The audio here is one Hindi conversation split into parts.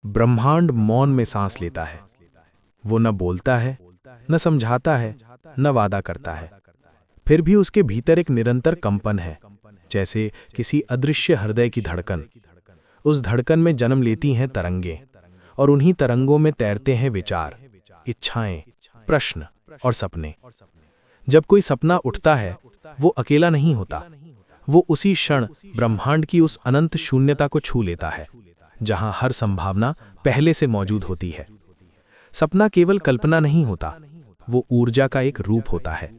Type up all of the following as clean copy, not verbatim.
ब्रह्मांड मौन में सांस लेता है। वो न बोलता है, न समझाता है, न वादा करता है। फिर भी उसके भीतर एक निरंतर कंपन है, जैसे किसी अदृश्य हृदय की धड़कन। उस धड़कन में जन्म लेती हैं तरंगें, और उन्हीं तरंगों में तैरते हैं विचार, इच्छाएं, प्रश्न और सपने। जब कोई सपना उठता है, वो अकेला नहीं होता। वो उसी क्षण ब्रह्मांड की उस अनंत शून्यता को छू लेता है, जहां हर संभावना पहले से मौजूद होती है। सपना केवल कल्पना नहीं होता, वो ऊर्जा का एक रूप होता है।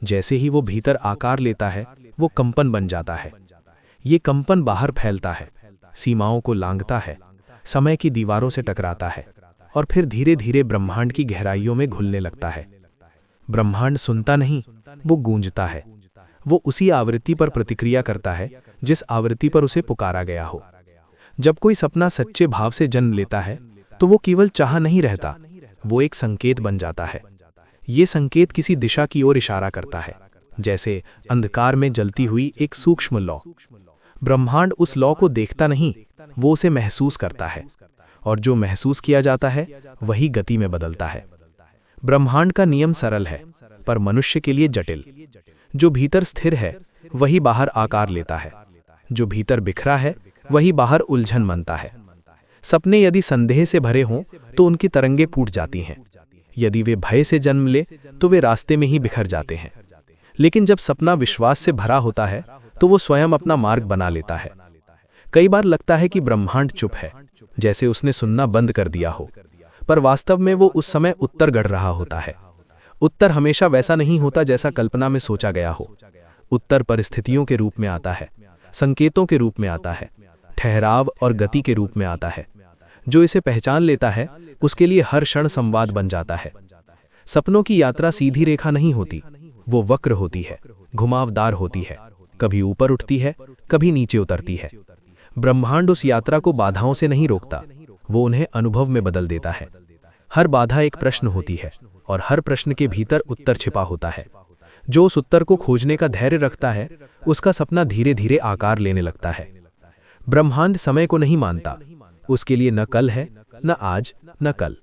जैसे ही वो भीतर आकार लेता है, वो कंपन बन जाता है। ये कंपन बाहर फैलता है, सीमाओं को लांघता है, समय की दीवारों से टकराता है, और फिर धीरे धीरे ब्रह्मांड की गहराइयों में घुलने लगता है। ब्रह्मांड सुनता नहीं, वो गूंजता है। वो उसी आवृत्ति पर प्रतिक्रिया करता है जिस आवृत्ति पर उसे पुकारा गया हो। जब कोई सपना सच्चे भाव से जन्म लेता है, तो वो केवल चाह नहीं रहता, वो एक संकेत बन जाता है। ये संकेत किसी दिशा की ओर इशारा करता है, जैसे अंधकार में जलती हुई एक सूक्ष्म लौ। ब्रह्मांड उस लौ को देखता नहीं, वो उसे महसूस करता है, और जो महसूस किया जाता है वही गति में बदलता है। ब्रह्मांड का नियम सरल है, पर मनुष्य के लिए जटिल। जो भीतर स्थिर है वही बाहर आकार लेता है, जो भीतर बिखरा है वही बाहर उलझन बनता है। सपने यदि संदेह से भरे हों तो उनकी तरंगें फूट जाती हैं। यदि वे भय से जन्म ले तो वे रास्ते में ही बिखर जाते हैं। लेकिन जब सपना विश्वास से भरा होता है तो वो स्वयं अपना मार्ग बना लेता है। कई बार लगता है कि ब्रह्मांड चुप है, जैसे उसने सुनना बंद कर दिया हो, पर वास्तव में वो उस समय उत्तर गढ़ रहा होता है। उत्तर हमेशा वैसा नहीं होता जैसा कल्पना में सोचा गया हो। उत्तर परिस्थितियों के रूप में आता है, संकेतों के रूप में आता है, ठहराव और गति के रूप में आता है। जो इसे पहचान लेता है उसके लिए हर क्षण संवाद बन जाता है। सपनों की यात्रा सीधी रेखा नहीं होती, वो वक्र होती है, घुमावदार होती है, कभी ऊपर उठती है, कभी नीचे उतरती है। ब्रह्मांड उस यात्रा को बाधाओं से नहीं रोकता, वो उन्हें अनुभव में बदल देता है। हर बाधा एक प्रश्न होती है, और हर प्रश्न के भीतर उत्तर छिपा होता है। जो उस उत्तर को खोजने का धैर्य रखता है, उसका सपना धीरे धीरे आकार लेने लगता है। ब्रह्मांड समय को नहीं मानता, उसके लिए न कल है, न आज, न कल।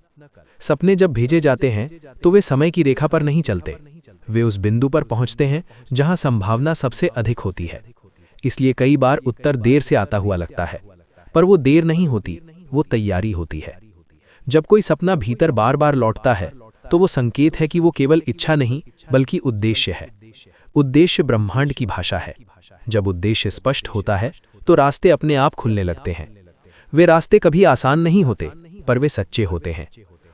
सपने जब भेजे जाते हैं तो वे समय की रेखा पर नहीं चलते, वे उस बिंदु पर पहुंचते हैं जहां संभावना सबसे अधिक होती है। इसलिए कई बार उत्तर देर से आता हुआ लगता है, पर वो देर नहीं होती, वो तैयारी होती है। जब कोई सपना भीतर बार बार लौटता है तो वो संकेत है कि वो केवल इच्छा नहीं बल्कि उद्देश्य है। उद्देश्य ब्रह्मांड की भाषा है। जब उद्देश्य स्पष्ट होता है तो रास्ते अपने आप खुलने लगते हैं। वे रास्ते कभी आसान नहीं होते, पर वे सच्चे होते हैं,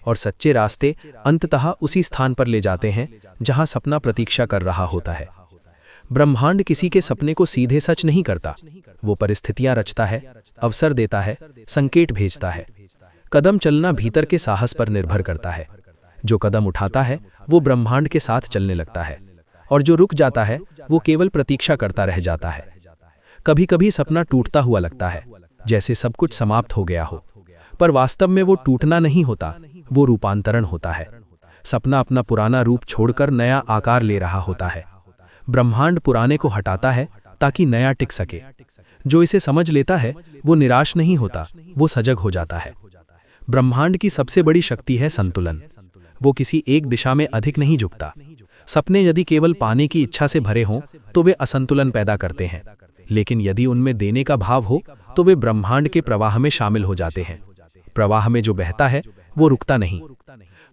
और सच्चे रास्ते अंततः उसी स्थान पर ले जाते हैं जहां सपना प्रतीक्षा कर रहा होता है। ब्रह्मांड किसी के सपने को सीधे सच नहीं करता, वो परिस्थितियां रचता है, अवसर देता है, संकेत भेजता है। कदम चलना भीतर के साहस पर निर्भर करता है। जो कदम उठाता है वो ब्रह्मांड के साथ चलने लगता है, और जो रुक जाता है वो केवल प्रतीक्षा करता रह जाता है। कभी कभी सपना टूटता हुआ लगता है, जैसे सब कुछ समाप्त हो गया हो, पर वास्तव में वो टूटना नहीं होता, वो रूपांतरण होता है। सपना अपना पुराना रूप छोड़कर नया आकार ले रहा होता है। ब्रह्मांड पुराने को हटाता है ताकि नया टिक सके। जो इसे समझ लेता है वो निराश नहीं होता, वो सजग हो जाता है। ब्रह्मांड की सबसे बड़ी शक्ति है संतुलन। वो किसी एक दिशा में अधिक नहीं झुकता। सपने यदि केवल पाने की इच्छा से भरे हों तो वे असंतुलन पैदा करते हैं, लेकिन यदि उनमें देने का भाव हो तो वे ब्रह्मांड के प्रवाह में शामिल हो जाते हैं। प्रवाह में जो बहता है वो रुकता नहीं।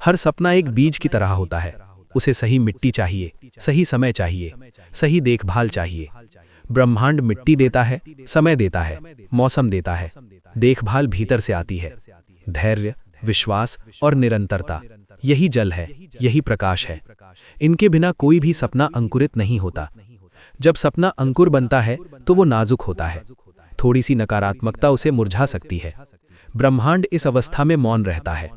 हर सपना एक बीज की तरह होता है। उसे सही मिट्टी चाहिए, सही समय चाहिए, सही देखभाल चाहिए। ब्रह्मांड मिट्टी देता है, समय देता है, मौसम देता है। देखभाल भीतर से आती है। धैर्य, विश्वास और निरंतरता, यही जल है, यही प्रकाश है। इनके बिना कोई भी सपना अंकुरित नहीं होता। जब सपना अंकुर बनता है तो वो नाजुक होता है। थोड़ी सी नकारात्मकता उसे मुरझा सकती है। ब्रह्मांड इस अवस्था में मौन रहता है।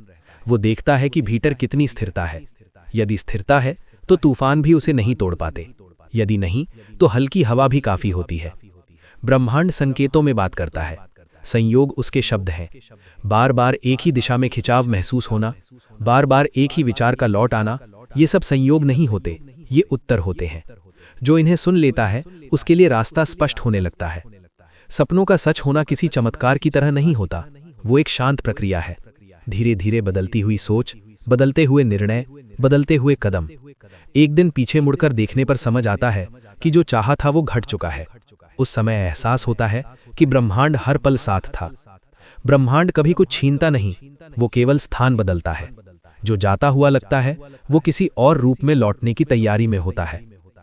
वो देखता है कि भीतर कितनी स्थिरता है। यदि स्थिरता है तो तूफान भी उसे नहीं तोड़ पाते, यदि नहीं तो हल्की हवा भी काफी होती है। ब्रह्मांड संकेतों में बात करता है। संयोग उसके शब्द हैं। बार बार एक ही दिशा में खिंचाव महसूस होना, बार बार एक ही विचार का लौट आना, ये सब संयोग नहीं होते, ये उत्तर होते हैं। जो इन्हें सुन लेता है उसके लिए रास्ता स्पष्ट होने लगता है। सपनों का सच होना किसी चमत्कार की तरह नहीं होता, वो एक शांत प्रक्रिया है, धीरे धीरे बदलती हुई सोच, बदलते हुए निर्णय, बदलते हुए कदम। एक दिन पीछे मुड़कर देखने पर समझ आता है कि जो चाहा था वो घट चुका है। उस समय एहसास होता है कि ब्रह्मांड हर पल साथ था। ब्रह्मांड कभी कुछ छीनता नहीं, वो केवल स्थान बदलता है। जो जाता हुआ लगता है वो किसी और रूप में लौटने की तैयारी में होता है।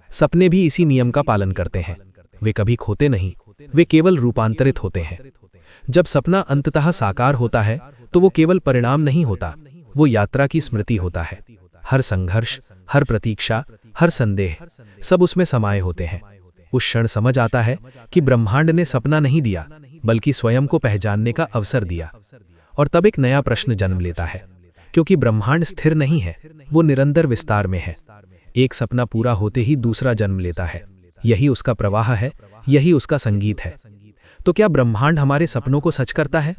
सपने भी इसी नियम का पालन करते हैं। वे कभी खोते नहीं, वे केवल रूपांतरित होते हैं। जब सपना अंततः साकार होता है तो वो केवल परिणाम नहीं होता, वो यात्रा की स्मृति होता है। हर संघर्ष, हर प्रतीक्षा, हर संदेह, सब उसमें समाये होते हैं। उस क्षण समझ आता है कि ब्रह्मांड ने सपना नहीं दिया, बल्कि स्वयं को पहचानने का अवसर दिया। और तब एक नया प्रश्न जन्म लेता है, क्योंकि ब्रह्मांड स्थिर नहीं है, वो निरंतर विस्तार में है। एक सपना पूरा होते ही दूसरा जन्म लेता है। यही उसका प्रवाह है, यही उसका संगीत है। तो क्या ब्रह्मांड हमारे सपनों को सच करता है?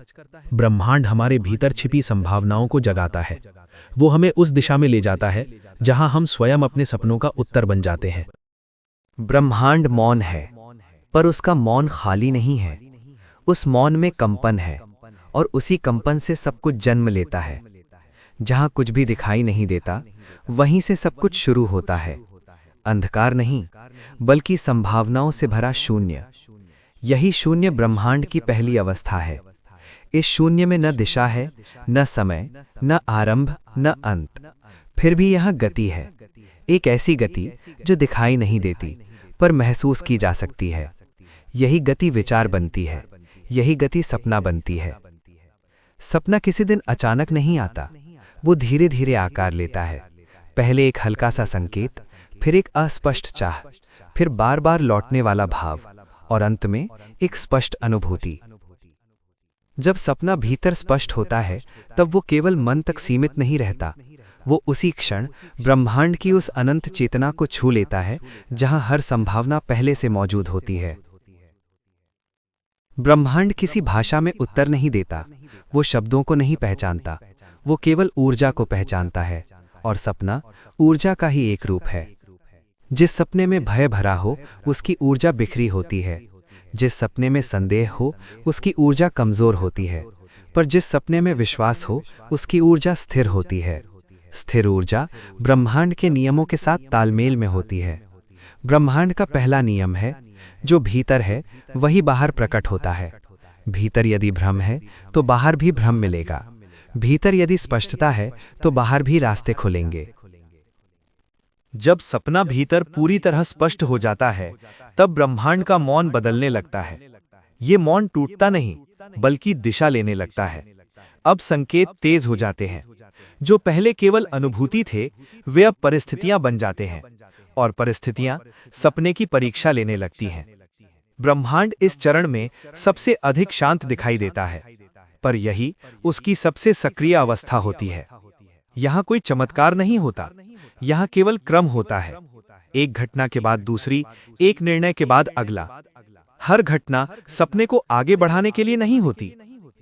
ब्रह्मांड हमारे भीतर छिपी संभावनाओं को जगाता है। वो हमें उस दिशा में ले जाता है जहां हम स्वयं अपने सपनों का उत्तर बन जाते हैं। ब्रह्मांड मौन है, पर उसका मौन खाली नहीं है। उस मौन में कंपन है, और उसी कंपन से सब कुछ जन्म लेता है। जहां कुछ भी दिखाई नहीं देता, वहीं से सब कुछ शुरू होता है। अंधकार नहीं, बल्कि संभावनाओं से भरा शून्य। यही शून्य ब्रह्मांड की पहली अवस्था है। इस शून्य में न दिशा है, न समय, न आरंभ, न अंत। फिर भी यहाँ गति है, एक ऐसी गति जो दिखाई नहीं देती, पर महसूस की जा सकती है। यही गति विचार बनती है, यही गति सपना बनती है। सपना किसी दिन अचानक नहीं आता, वो धीरे धीरे आकार लेता है। पहले एक हल्का सा संकेत, फिर एक अस्पष्ट चाह, फिर बार बार लौटने वाला भाव, और अंत में एक स्पष्ट अनुभूति। जब सपना भीतर स्पष्ट होता है, तब वो केवल मन तक सीमित नहीं रहता, वो उसी क्षण ब्रह्मांड की उस अनंत चेतना को छू लेता है जहां हर संभावना पहले से मौजूद होती है। ब्रह्मांड किसी भाषा में उत्तर नहीं देता, वो शब्दों को नहीं पहचानता, वो केवल ऊर्जा को पहचानता है। और सपना ऊर्जा का ही एक रूप है। जिस सपने में भय भरा हो, उसकी ऊर्जा बिखरी होती है। जिस सपने में संदेह हो, उसकी ऊर्जा कमजोर होती है। पर जिस सपने में विश्वास हो, उसकी ऊर्जा स्थिर होती है। स्थिर ऊर्जा ब्रह्मांड के नियमों के साथ तालमेल में होती है। ब्रह्मांड का पहला नियम है, जो भीतर है वही बाहर प्रकट होता है। भीतर यदि भ्रम है तो बाहर भी भ्रम मिलेगा। भीतर यदि स्पष्टता है तो बाहर भी रास्ते खुलेंगे। जब सपना भीतर पूरी तरह स्पष्ट हो जाता है, तब ब्रह्मांड का मौन बदलने लगता है। ये मौन टूटता नहीं, बल्कि दिशा लेने लगता है। अब संकेत तेज हो जाते हैं। जो पहले केवल अनुभूति थे, वे अब परिस्थितियां बन जाते हैं, और परिस्थितियां सपने की परीक्षा लेने लगती हैं। ब्रह्मांड इस चरण में सबसे अधिक शांत दिखाई देता है, पर यही उसकी सबसे सक्रिय अवस्था होती है। यहाँ कोई चमत्कार नहीं होता, यहाँ केवल क्रम होता है। एक घटना के बाद दूसरी, एक निर्णय के बाद अगला। हर घटना सपने को आगे बढ़ाने के लिए नहीं होती।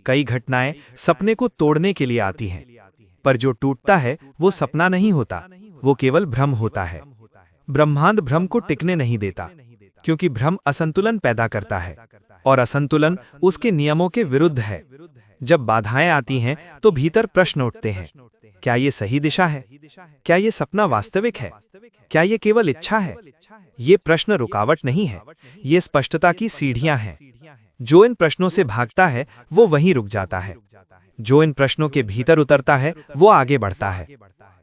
कई घटनाएं सपने को तोड़ने के लिए आती हैं, पर जो टूटता है वो सपना नहीं होता, वो केवल भ्रम होता है। ब्रह्मांड भ्रम को टिकने नहीं देता, क्योंकि भ्रम असंतुलन पैदा करता है, और असंतुलन उसके नियमों के विरुद्ध है। जब बाधाएं आती हैं तो भीतर प्रश्न उठते हैं, क्या ये सही दिशा है? क्या ये सपना वास्तविक है? क्या ये केवल इच्छा है? ये प्रश्न रुकावट नहीं है, ये स्पष्टता की सीढ़ियां हैं। जो इन प्रश्नों से भागता है वो वहीं रुक जाता है। जो इन प्रश्नों के भीतर उतरता है वो आगे बढ़ता है।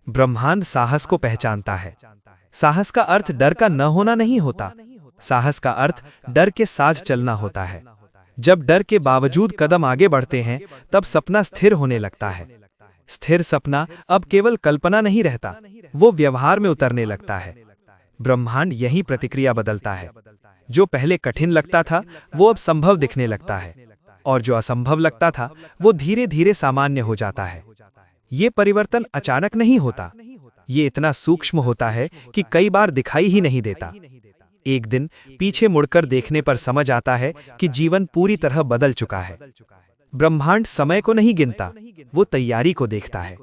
ब्रह्मांड साहस को पहचानता है। साहस का अर्थ डर का न होना नहीं होता, साहस का अर्थ डर के साथ चलना होता है। जब डर के बावजूद कदम आगे बढ़ते हैं, तब सपना स्थिर होने लगता है। स्थिर सपना अब केवल कल्पना नहीं रहता, वो व्यवहार में उतरने लगता है। ब्रह्मांड यही प्रतिक्रिया बदलता है। जो पहले कठिन लगता था वो अब संभव दिखने लगता है, और जो असंभव लगता था वो धीरे धीरे सामान्य हो जाता है। ये परिवर्तन अचानक नहीं होता, ये इतना सूक्ष्म होता है कि कई बार दिखाई ही नहीं देता। एक दिन पीछे मुड़कर देखने पर समझ आता है कि जीवन पूरी तरह बदल चुका है। ब्रह्मांड समय को नहीं गिनता, वो तैयारी को देखता है।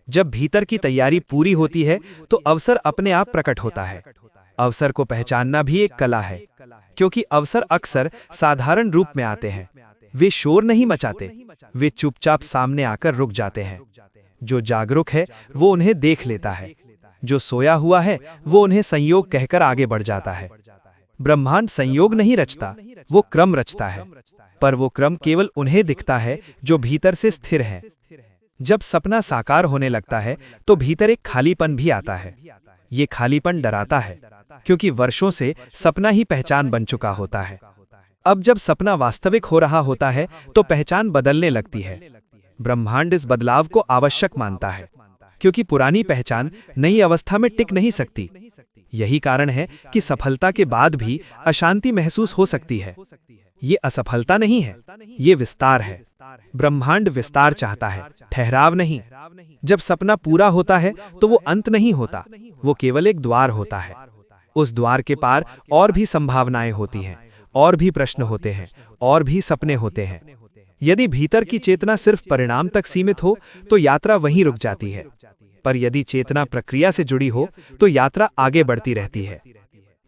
जब भीतर की तैयारी पूरी होती है तो अवसर अपने आप प्रकट होता है। अवसर को पहचानना भी एक कला है, क्योंकि अवसर अक्सर साधारण रूप में आते हैं। वे शोर नहीं मचाते, वे चुपचाप सामने आकर रुक जाते हैं। जो जागरूक है वो उन्हें देख लेता है, जो सोया हुआ है वो उन्हें संयोग कहकर आगे बढ़ जाता है। ब्रह्मांड संयोग नहीं रचता, वो क्रम रचता है, पर वो क्रम केवल उन्हें दिखता है जो भीतर से स्थिर है। जब सपना साकार होने लगता है तो भीतर एक खालीपन भी आता है। ये खालीपन डराता है, क्योंकि वर्षों से सपना ही पहचान बन चुका होता है। अब जब सपना वास्तविक हो रहा होता है तो पहचान बदलने लगती है। ब्रह्मांड इस बदलाव को आवश्यक मानता है, क्योंकि पुरानी पहचान नई अवस्था में टिक नहीं सकती। यही कारण है कि सफलता के बाद भी अशांति महसूस हो सकती है। ये असफलता नहीं है, ये विस्तार है। ब्रह्मांड विस्तार चाहता है, ठहराव नहीं। जब सपना पूरा होता है तो वो अंत नहीं होता, वो केवल एक द्वार होता है। उस द्वार के पार और भी संभावनाएं होती हैं, और भी प्रश्न होते हैं, और भी सपने होते हैं। यदि भीतर की चेतना सिर्फ परिणाम तक सीमित हो तो यात्रा वहीं रुक जाती है, पर यदि चेतना प्रक्रिया से जुड़ी हो तो यात्रा आगे बढ़ती रहती है।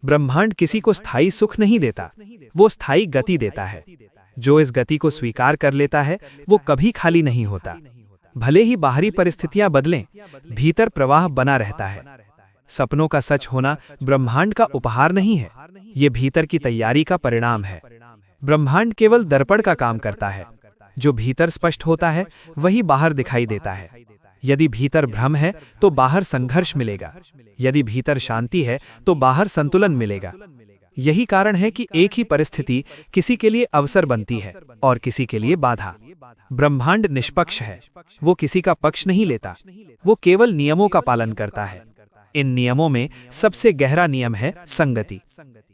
ब्रह्मांड किसी को स्थायी सुख नहीं देता, वो स्थायी गति देता है। जो इस गति को स्वीकार कर लेता है वो कभी खाली नहीं होता। भले ही बाहरी परिस्थितियां बदलें, भीतर प्रवाह बना रहता है। सपनों का सच होना ब्रह्मांड का उपहार नहीं है, ये भीतर की तैयारी का परिणाम है। ब्रह्मांड केवल दर्पण का काम करता है। जो भीतर स्पष्ट होता है वही बाहर दिखाई देता है। यदि भीतर भ्रम है तो बाहर संघर्ष मिलेगा, यदि भीतर शांति है तो बाहर संतुलन मिलेगा। यही कारण है कि एक ही परिस्थिति किसी के लिए अवसर बनती है और किसी के लिए बाधा। ब्रह्मांड निष्पक्ष है, वो किसी का पक्ष नहीं लेता, वो केवल नियमों का पालन करता है। इन नियमों में सबसे गहरा नियम है संगति।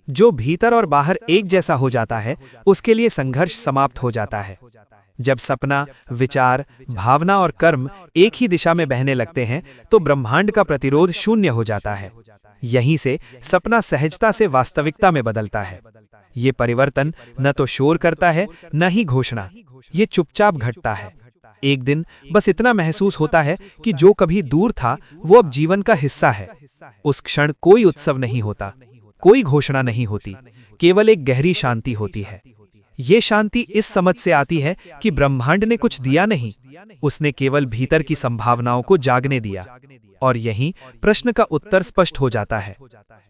जो भीतर और बाहर एक जैसा हो जाता है उसके लिए संघर्ष समाप्त हो जाता है। जब सपना, विचार, भावना और कर्म एक ही दिशा में बहने लगते हैं तो ब्रह्मांड का प्रतिरोध शून्य हो जाता है। यहीं से सपना सहजता से वास्तविकता में बदलता है। ये परिवर्तन न तो शोर करता है न ही घोषणा, ये चुपचाप घटता है। एक दिन बस इतना महसूस होता है कि जो कभी दूर था वो अब जीवन का हिस्सा है। उस क्षण कोई उत्सव नहीं होता, कोई घोषणा नहीं होती, केवल एक गहरी शांति होती है। ये शांति इस समझ से आती है कि ब्रह्मांड ने कुछ दिया नहीं, उसने केवल भीतर की संभावनाओं को जागने दिया। और यहीं प्रश्न का उत्तर स्पष्ट हो जाता है।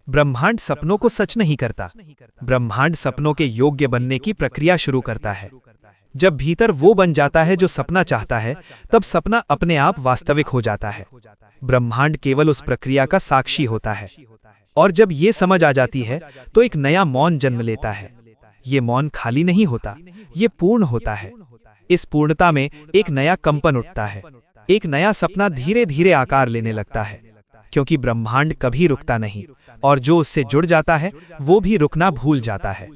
ब्रह्मांड सपनों को सच नहीं करता, ब्रह्मांड सपनों के योग्य बनने की प्रक्रिया शुरू करता है। जब भीतर वो बन जाता है जो सपना चाहता है, तब सपना अपने आप वास्तविक हो जाता है। ब्रह्मांड केवल उस प्रक्रिया का साक्षी होता है। और जब ये समझ आ जाती है तो एक नया मौन जन्म लेता है। ये मौन खाली नहीं होता, ये पूर्ण होता है। इस पूर्णता में एक नया कंपन उठता है, एक नया सपना धीरे धीरे आकार लेने लगता है, क्योंकि ब्रह्मांड कभी रुकता नहीं और जो उससे जुड़ जाता है वो भी रुकना भूल जाता है।